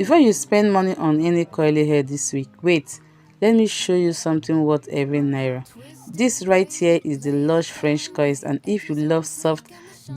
Before you spend money on any curly hair this week, wait, let me show you something worth every naira. This right here is the Lush French Curls, and if you love soft,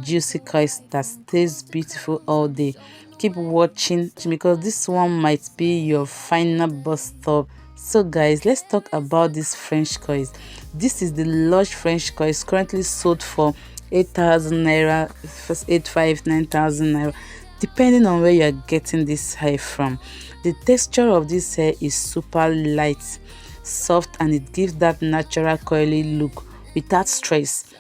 juicy curls that stays beautiful all day, keep watching because this one might be your final bus stop. So guys, let's talk about this French curls. This is the Lush French curls, currently sold for 8,000 naira, first 8,500, 9,000 naira, depending on where you are getting this hair from. The texture of this hair is super light, soft, and it gives that natural curly look without stress.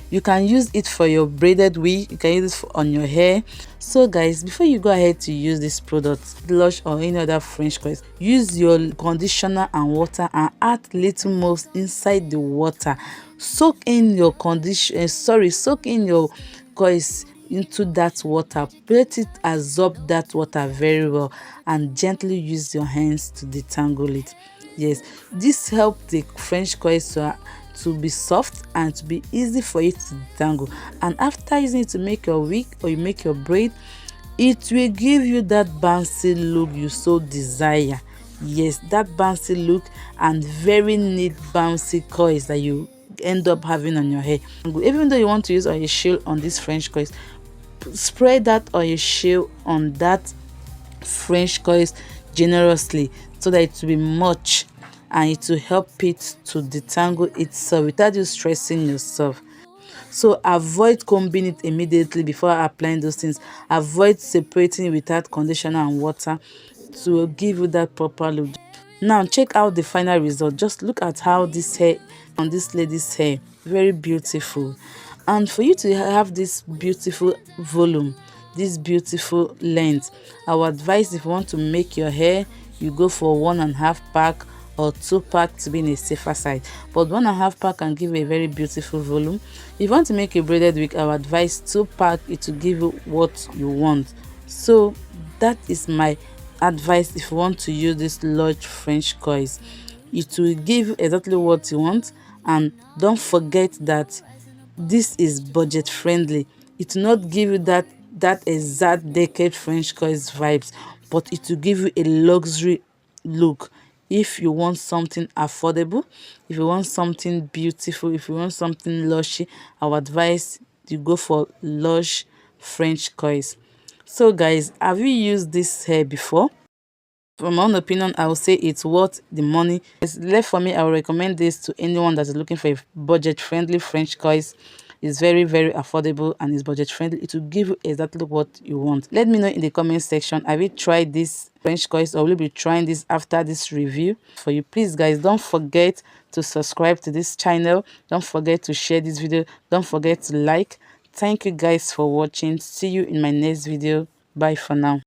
You can use it for your braided wig, you can use it on your hair. So guys, before you go ahead to use this product, Lush or any other French curls, use your conditioner and water and add little moves inside the water. Soak in your soak in your curls into that water. Let it absorb that water very well and gently use your hands to detangle it. Yes, this helps the French curls to be soft and to be easy for you to detangle. And after using it to make your wig or you make your braid, it will give you that bouncy look you so desire. Yes, that bouncy look and very neat bouncy curls that you end up having on your hair. Even though you want to use oil shield on this French curls, spread that oil shield on that French curls generously so that it will be much and it will help it to detangle itself without you stressing yourself. So avoid combing it immediately before applying those things. Avoid separating without conditioner and water to give you that proper look. Now check out the final result. Just look at how this hair on this lady's hair, very beautiful. And for you to have this beautiful volume, this beautiful length, I would advise, if you want to make your hair, you go for 1.5 pack or 2 pack to be in a safer side. But 1.5 pack can give a very beautiful volume. If you want to make a braided wig, I would advise 2 pack, it will give you what you want. So that is my advice if you want to use this Lush French curls. It will give you exactly what you want. And don't forget that this is budget friendly. It will not give you that exact decade French curls vibes, but it will give you a luxury look. If you want something affordable, if you want something beautiful, if you want something lushy, I would advise you go for Lush French curls. So guys, have you used this hair before? From my own opinion, I would say it's worth the money. It's left for me. I will recommend this to anyone that is looking for a budget-friendly French curls. It's very, very affordable and it's budget-friendly. It will give you exactly what you want. Let me know in the comment section. Have you tried this French curls or will you be trying this after this review? For you, please, guys, don't forget to subscribe to this channel. Don't forget to share this video. Don't forget to like. Thank you, guys, for watching. See you in my next video. Bye for now.